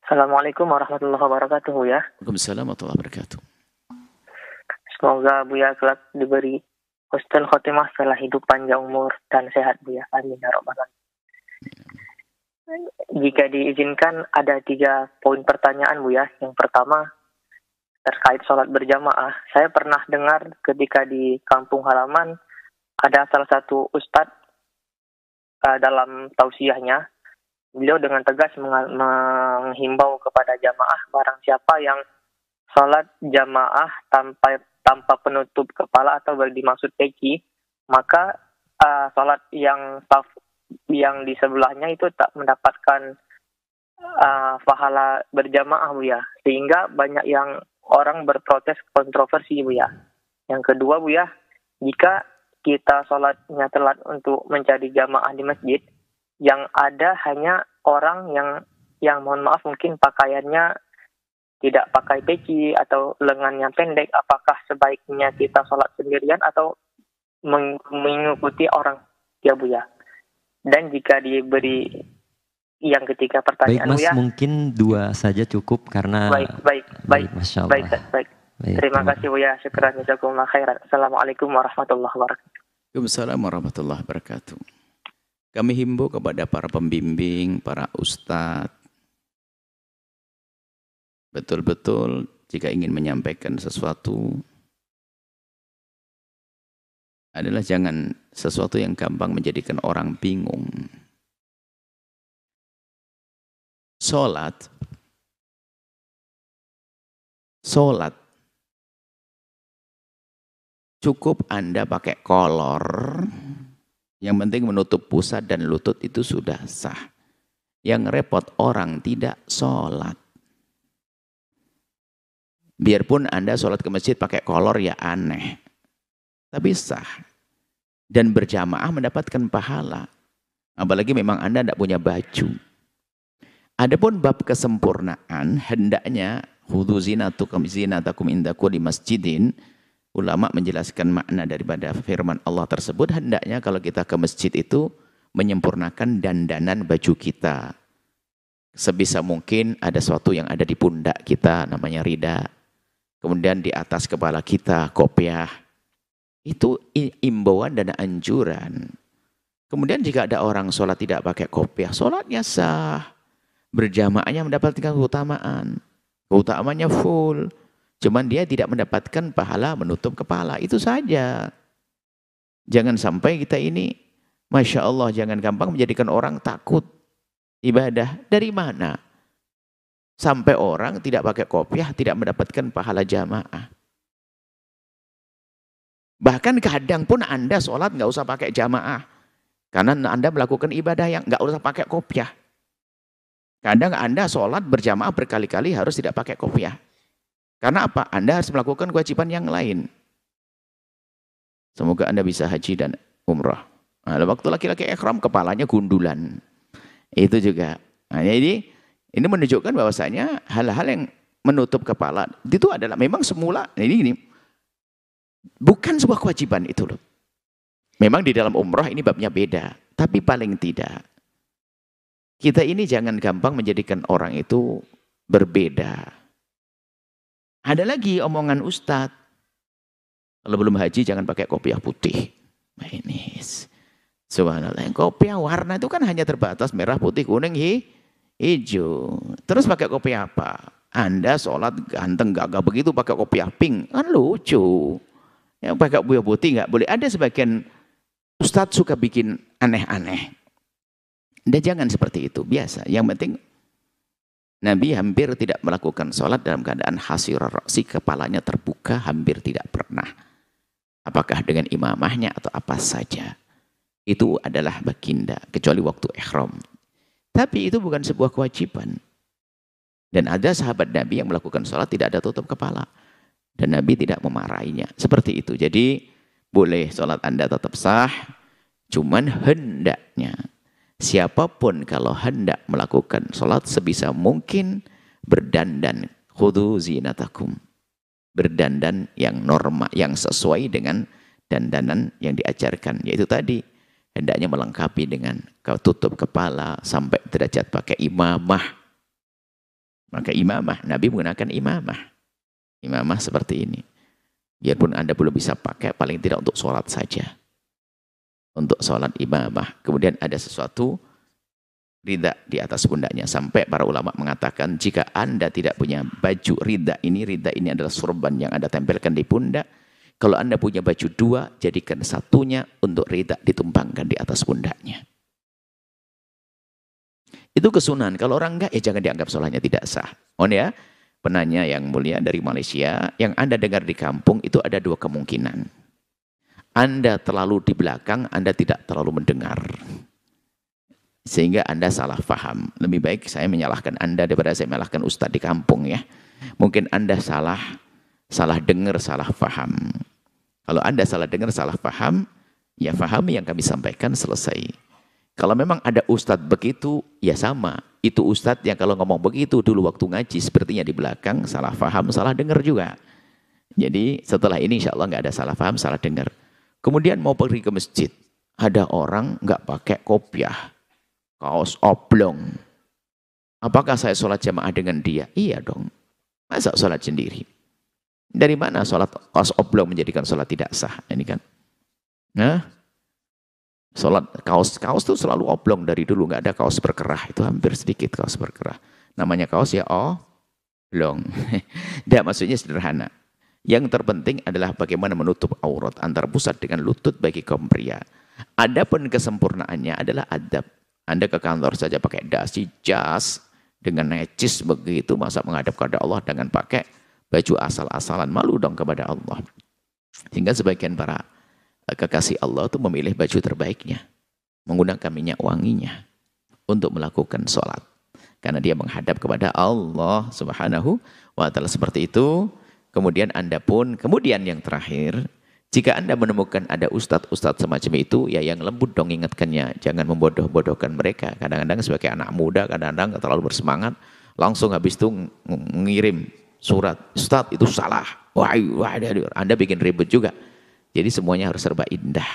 Assalamualaikum warahmatullahi wabarakatuh, ya. Waalaikumsalam warahmatullahi wabarakatuh. Semoga Buya kelak diberi husnul khotimah setelah hidup panjang umur dan sehat, Buya. Amin ya rabbal alamin. Jika diizinkan ada 3 poin pertanyaan, Buya. Yang pertama terkait sholat berjamaah. Saya pernah dengar ketika di kampung halaman ada salah satu ustadz dalam tausiahnya, beliau dengan tegas menghimbau kepada jamaah barang siapa yang sholat jamaah tanpa penutup kepala atau dimaksud peci, maka sholat yang saf yang di sebelahnya itu tak mendapatkan pahala berjamaah, Buya. Sehingga banyak yang orang berprotes kontroversi, Buya. Yang kedua, Buya, jika kita sholatnya telat untuk mencari jamaah di masjid, yang ada hanya orang yang mohon maaf mungkin pakaiannya tidak pakai peci atau lengannya pendek, apakah sebaiknya kita sholat sendirian atau mengikuti orang, ya, Buya? Dan jika diberi yang ketiga pertanyaan, Baik Mas, Buya, mungkin 2 saja cukup karena baik, Masya Allah. baik. Terima kasih, Buya. Syukran, jazakumullah khairan. Assalamualaikum warahmatullahi wabarakatuh. Waalaikumsalam warahmatullahi wabarakatuh. Kami himbau kepada para pembimbing, para ustadz, betul-betul jika ingin menyampaikan sesuatu adalah jangan sesuatu yang gampang menjadikan orang bingung. Sholat cukup Anda pakai kolor, yang penting menutup pusat dan lutut itu sudah sah. Yang repot orang tidak sholat. Biarpun Anda sholat ke masjid pakai kolor ya aneh, tapi sah. Dan berjamaah mendapatkan pahala. Apalagi memang Anda tidak punya baju. Adapun bab kesempurnaan, hendaknya khudzu zinatakum inda kulli masjidin. Ulama menjelaskan makna daripada firman Allah tersebut, hendaknya kalau kita ke masjid itu menyempurnakan dandanan baju kita. Sebisa mungkin ada sesuatu yang ada di pundak kita, namanya rida. Kemudian di atas kepala kita, kopiah. Itu imbauan dan anjuran. Kemudian jika ada orang sholat tidak pakai kopiah, sholatnya sah. Berjamaahnya mendapatkan keutamaan. Keutamaannya full. Cuman dia tidak mendapatkan pahala menutup kepala. Itu saja. Jangan sampai kita ini, Masya Allah, jangan gampang menjadikan orang takut ibadah. Dari mana? Sampai orang tidak pakai kopiah, tidak mendapatkan pahala jamaah. Bahkan kadang pun Anda sholat nggak usah pakai jamaah. Karena Anda melakukan ibadah yang nggak usah pakai kopiah. Kadang Anda sholat berjamaah berkali-kali harus tidak pakai kopiah. Karena apa? Anda harus melakukan kewajiban yang lain. Semoga Anda bisa haji dan umrah. Nah, waktu laki-laki ikhram kepalanya gundulan. Itu juga. Nah, jadi ini menunjukkan bahwasanya hal-hal yang menutup kepala itu adalah memang semula ini bukan sebuah kewajiban itu loh. Memang di dalam umrah ini babnya beda, tapi paling tidak kita ini jangan gampang menjadikan orang itu berbeda. Ada lagi omongan ustadz, kalau belum haji jangan pakai kopiah putih. Nah ini, subhanallah, kopiah warna itu kan hanya terbatas merah, putih, kuning, hijau. Terus pakai kopiah apa? Anda sholat ganteng gagah begitu pakai kopiah pink, kan lucu. Yang pakai kopiah putih nggak boleh. Ada sebagian ustadz suka bikin aneh-aneh. Dan jangan seperti itu, biasa. Yang penting Nabi hampir tidak melakukan sholat dalam keadaan hasirah ra'si, kepalanya terbuka, hampir tidak pernah. Apakah dengan imamahnya atau apa saja. Itu adalah baginda, kecuali waktu ihram. Tapi itu bukan sebuah kewajiban. Dan ada sahabat Nabi yang melakukan sholat tidak ada tutup kepala. Dan Nabi tidak memarahinya. Seperti itu. Jadi boleh sholat Anda tetap sah, cuman hendaknya siapapun kalau hendak melakukan sholat sebisa mungkin berdandan, khudzu zinatakum, berdandan yang norma, yang sesuai dengan dandanan yang diajarkan, yaitu tadi hendaknya melengkapi dengan tutup kepala sampai derajat pakai imamah. Maka imamah, Nabi menggunakan imamah. Imamah seperti ini. Biarpun Anda belum bisa pakai, paling tidak untuk sholat saja. Untuk sholat imamah. Kemudian ada sesuatu rida di atas pundaknya. Sampai para ulama mengatakan, jika Anda tidak punya baju rida ini adalah sorban yang Anda tempelkan di pundak. Kalau Anda punya baju dua, jadikan satunya untuk rida ditumpangkan di atas pundaknya. Itu kesunahan. Kalau orang enggak, ya jangan dianggap sholatnya tidak sah. Ya, penanya yang mulia dari Malaysia, yang Anda dengar di kampung itu ada dua kemungkinan. Anda terlalu di belakang, Anda tidak terlalu mendengar. Sehingga Anda salah faham. Lebih baik saya menyalahkan Anda daripada saya menyalahkan ustadz di kampung ya. Mungkin Anda salah dengar, salah faham. Kalau Anda salah dengar, salah faham, ya fahami yang kami sampaikan, selesai. Kalau memang ada ustadz begitu, ya sama. Itu ustadz yang kalau ngomong begitu dulu waktu ngaji, sepertinya di belakang, salah faham, salah dengar juga. Jadi setelah ini insya Allah nggak ada salah faham, salah dengar. Kemudian mau pergi ke masjid, ada orang nggak pakai kopiah, kaos oblong. Apakah saya sholat jamaah dengan dia? Iya dong. Masa sholat sendiri? Dari mana sholat kaos oblong menjadikan sholat tidak sah? Ini kan. Nah, sholat kaos itu selalu oblong dari dulu. Nggak ada kaos berkerah. Itu hampir sedikit kaos berkerah. Namanya kaos ya oblong. Tidak, maksudnya sederhana. Yang terpenting adalah bagaimana menutup aurat antara pusat dengan lutut bagi kaum pria. Adapun kesempurnaannya adalah adab. Anda ke kantor saja pakai dasi, jas, dengan necis begitu, masa menghadap kepada Allah dengan pakai baju asal-asalan, malu dong kepada Allah. Sehingga sebagian para kekasih Allah itu memilih baju terbaiknya, menggunakan minyak wanginya untuk melakukan sholat. Karena dia menghadap kepada Allah Subhanahu wa ta'ala seperti itu. Kemudian Anda pun, kemudian yang terakhir, jika Anda menemukan ada ustadz-ustadz semacam itu, ya yang lembut dong ingatkannya. Jangan membodoh-bodohkan mereka. Kadang-kadang sebagai anak muda, kadang-kadang terlalu bersemangat, langsung habis itu mengirim surat, ustadz itu salah. Wah, Anda bikin ribet juga. Jadi semuanya harus serba indah.